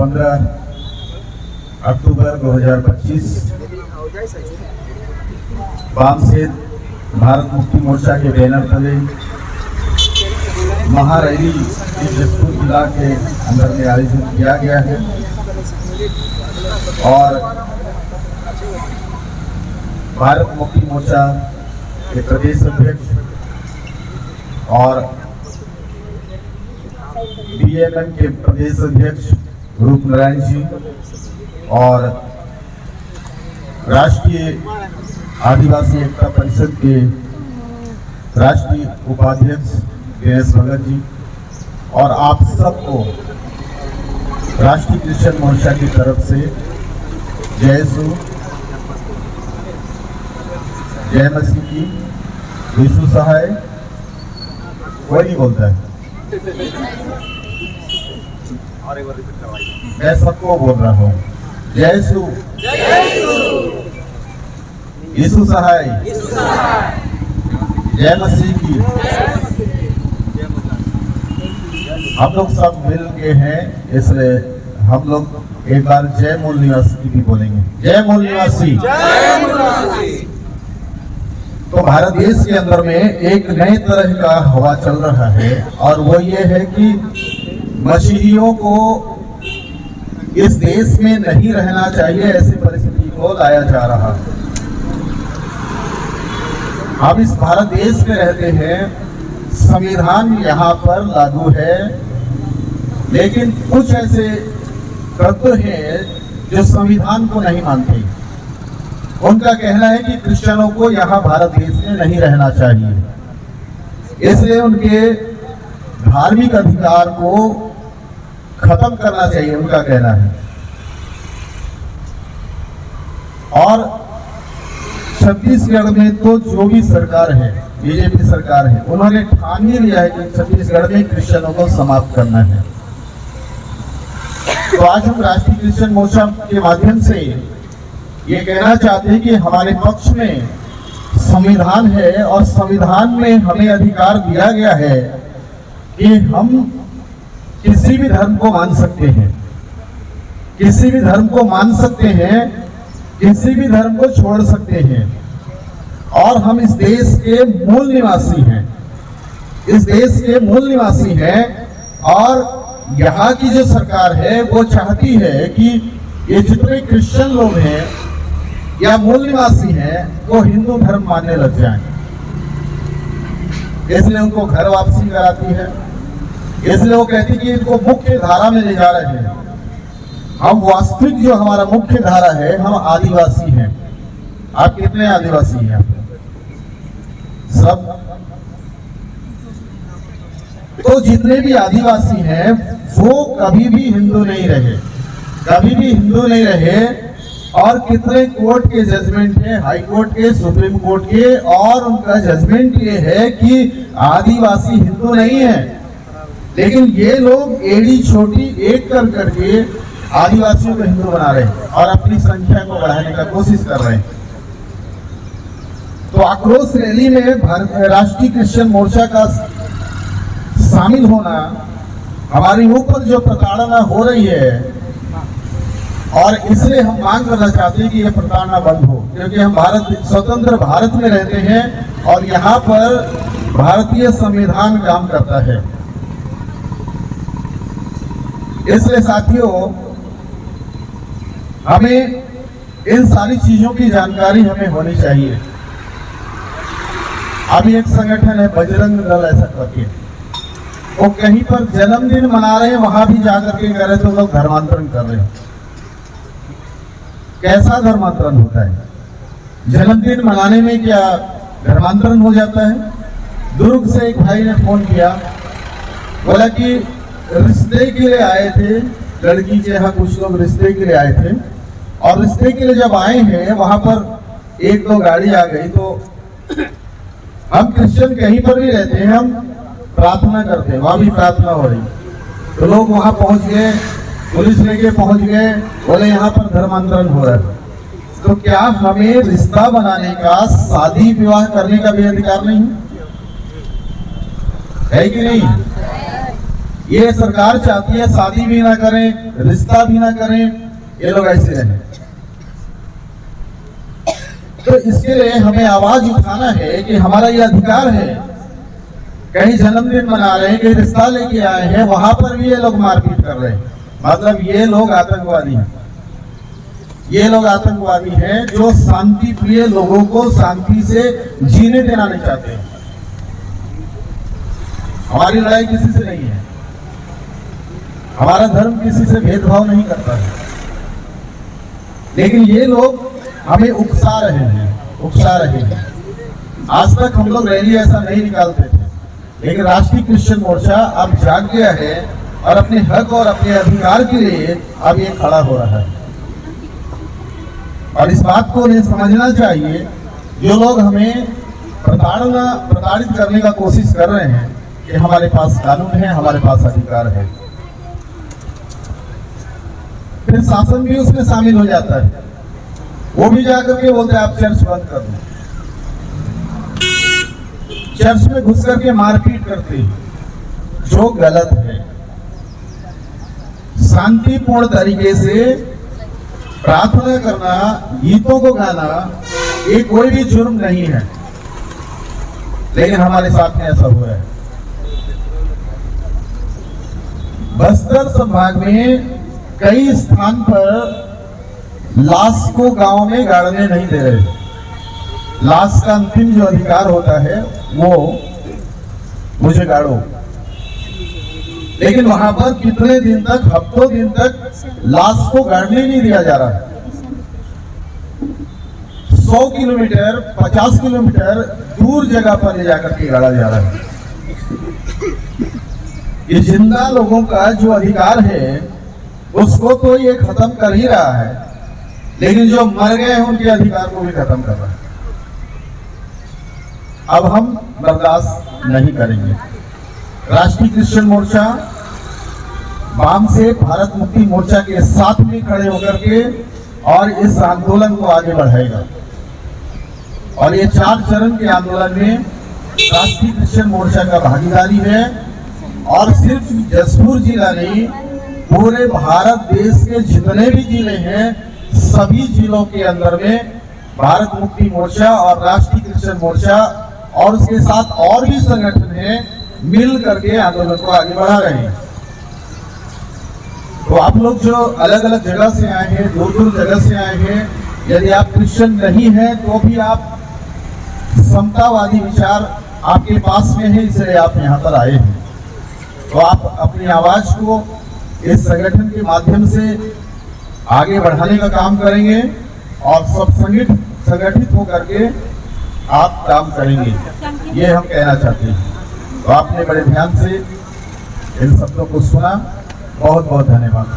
15 अक्टूबर 2025 वामसेन भारत मुक्ति मोर्चा के बैनर तले महारैली जशपुर जिला के अंदर में आयोजित किया गया है और भारत मुक्ति मोर्चा के प्रदेश अध्यक्ष और बीएमएम के प्रदेश अध्यक्ष रूप नारायण जी और राष्ट्रीय आदिवासी एकता परिषद के राष्ट्रीय उपाध्यक्ष दिनेश भगत जी और आप सबको राष्ट्रीय क्रिश्चियन मोर्चा की तरफ से जय सु जय मसीह की यीशु सहाय। कोई नहीं बोलता है, मैं सबको बोल रहा हूँ जय सु यीशु सहाय जय मसीह की। हम लोग सब मिल के हैं, इसलिए हम लोग एक बार जय मूल निवासी की भी बोलेंगे, जय मूल निवासी। तो भारत देश के अंदर में एक नए तरह का हवा चल रहा है और वो ये है कि मसीहियों को इस देश में नहीं रहना चाहिए, ऐसी परिस्थिति को लाया जा रहा है। हम इस भारत देश में रहते हैं, संविधान यहाँ पर लागू है, लेकिन कुछ ऐसे तत्व हैं जो संविधान को नहीं मानते। उनका कहना है कि क्रिश्चियनों को यहाँ भारत देश में नहीं रहना चाहिए, इसलिए उनके धार्मिक अधिकार को खत्म करना चाहिए, उनका कहना है। और छत्तीसगढ़ में तो जो भी सरकार है, बीजेपी सरकार है, उन्होंने ठान ही लिया है कि छत्तीसगढ़ में क्रिश्चियनों को समाप्त करना है। तो आज हम राष्ट्रीय क्रिश्चियन मोर्चा के माध्यम से ये कहना चाहते हैं कि हमारे पक्ष में संविधान है और संविधान में हमें अधिकार दिया गया है कि हम किसी भी धर्म को मान सकते हैं, किसी भी धर्म को मान सकते हैं, किसी भी धर्म को छोड़ सकते हैं। और हम इस देश के मूल निवासी हैं, इस देश के मूल निवासी हैं और यहाँ की जो सरकार है वो चाहती है कि ये जितने क्रिश्चियन लोग हैं या मूल निवासी हैं वो हिंदू धर्म मानने लग जाएं, इसलिए उनको घर वापसी कराती है, इसलिए वो कहती कि इनको मुख्य धारा में ले जा रहे हैं। हम वास्तविक जो हमारा मुख्य धारा है, हम आदिवासी हैं। आप कितने आदिवासी हैं? सब। तो जितने भी आदिवासी हैं वो कभी भी हिंदू नहीं रहे, कभी भी हिंदू नहीं रहे। और कितने कोर्ट के जजमेंट है, हाई कोर्ट के, सुप्रीम कोर्ट के, और उनका जजमेंट ये है कि आदिवासी हिंदू नहीं है, लेकिन ये लोग एड़ी छोटी एक कर करके आदिवासियों को हिंदू बना रहे हैं और अपनी संख्या को बढ़ाने का कोशिश कर रहे हैं। तो आक्रोश रैली में राष्ट्रीय क्रिश्चियन मोर्चा का शामिल होना, हमारे ऊपर जो प्रताड़ना हो रही है, और इसलिए हम मांग करना चाहते हैं कि यह प्रताड़ना बंद हो, क्योंकि हम स्वतंत्र भारत में रहते हैं और यहाँ पर भारतीय संविधान काम करता है। इसलिए साथियों, हमें इन सारी चीजों की जानकारी हमें होनी चाहिए। अभी एक संगठन है बजरंग दल, ऐसा करके, वो कहीं पर जन्मदिन मना रहे हैं, वहां भी जाकर के कह रहे तो लोग धर्मांतरण कर रहे हैं। कैसा धर्मांतरण होता है? जन्मदिन मनाने में क्या धर्मांतरण हो जाता है? दुर्ग से एक भाई ने फोन किया, बोला कि रिश्ते के लिए आए थे, लड़की के यहाँ कुछ लोग रिश्ते के लिए आए थे, और रिश्ते के लिए जब आए हैं वहां पर एक दो गाड़ी आ गई। तो हम क्रिश्चियन कहीं पर भी रहते हैं, हम प्रार्थना करते हैं, वहां भी प्रार्थना हो रही, तो लोग वहां पहुंच गए, पुलिस लेके पहुंच गए, बोले यहाँ पर धर्मांतरण हो रहा है। तो क्या हमें रिश्ता बनाने का, शादी विवाह करने का भी अधिकार नहीं है कि नहीं? ये सरकार चाहती है शादी भी ना करें, रिश्ता भी ना करें, ये लोग ऐसे रहें। तो इसके लिए हमें आवाज उठाना है कि हमारा ये अधिकार है। कहीं जन्मदिन मना रहे हैं, कहीं रिश्ता लेके आए हैं, वहां पर भी ये लोग मारपीट कर रहे हैं। मतलब ये लोग आतंकवादी हैं। ये लोग आतंकवादी हैं जो शांति प्रिय लोगों को शांति से जीने देना नहीं चाहते हैं। हमारी लड़ाई किसी से नहीं है, हमारा धर्म किसी से भेदभाव नहीं करता है, लेकिन ये लोग हमें उकसा रहे हैं। आज तक हम लोग रैली ऐसा नहीं निकालते थे, लेकिन राष्ट्रीय क्रिश्चियन मोर्चा अब जाग गया है और अपने हक और अपने अधिकार के लिए अब ये खड़ा हो रहा है। और इस बात को उन्हें समझना चाहिए, जो लोग हमें प्रताड़ित करने का कोशिश कर रहे हैं, कि हमारे पास कानून है, हमारे पास अधिकार है। फिर शासन भी उसमें शामिल हो जाता है, वो भी जाकर के बोलते हैं आप चर्च बंद कर दो। चर्च में घुस करके मारपीट करते हैं, जो गलत है। शांतिपूर्ण तरीके से प्रार्थना करना, गीतों को गाना, ये कोई भी जुर्म नहीं है, लेकिन हमारे साथ में ऐसा हुआ है। बस्तर संभाग में कई स्थान पर लाश को गांव में गाड़ने नहीं दे रहे। लाश का अंतिम जो अधिकार होता है वो मुझे गाड़ो, लेकिन वहां पर कितने दिन तक, हफ्तों दिन तक लाश को गाड़ने नहीं दिया जा रहा है। 100 किलोमीटर 50 किलोमीटर दूर जगह पर ले जाकर के गाड़ा जा रहा है। ये जिंदा लोगों का जो अधिकार है उसको तो ये खत्म कर ही रहा है, लेकिन जो मर गए हैं उनके अधिकार को भी खत्म कर रहा है। अब हम बर्दाश्त नहीं करेंगे। राष्ट्रीय क्रिश्चियन मोर्चा वाम से भारत मुक्ति मोर्चा के साथ में खड़े होकर के और इस आंदोलन को आगे बढ़ाएगा। और ये 4 चरण के आंदोलन में राष्ट्रीय क्रिश्चियन मोर्चा का भागीदारी है। और सिर्फ जसपुर जिला नहीं, पूरे भारत देश के जितने भी जिले हैं, सभी जिलों के अंदर में भारत मुक्ति मोर्चा और राष्ट्रीय क्रिश्चियन मोर्चा और उसके साथ और भी संगठन हैं, मिल करके आंदोलन को आगे बढ़ा रहे हैं। तो आप लोग जो अलग अलग जगह से आए हैं, दूर दूर जगह से आए हैं, यदि आप क्रिश्चियन नहीं हैं तो भी आप समतावादी विचार आपके पास में है, इसलिए आप यहाँ पर आए हैं। तो आप अपनी आवाज को इस संगठन के माध्यम से आगे बढ़ाने का काम करेंगे और सब संगठित होकर के आप काम करेंगे, ये हम कहना चाहते हैं। तो आपने बड़े ध्यान से इन शब्दों को सुना, बहुत बहुत धन्यवाद।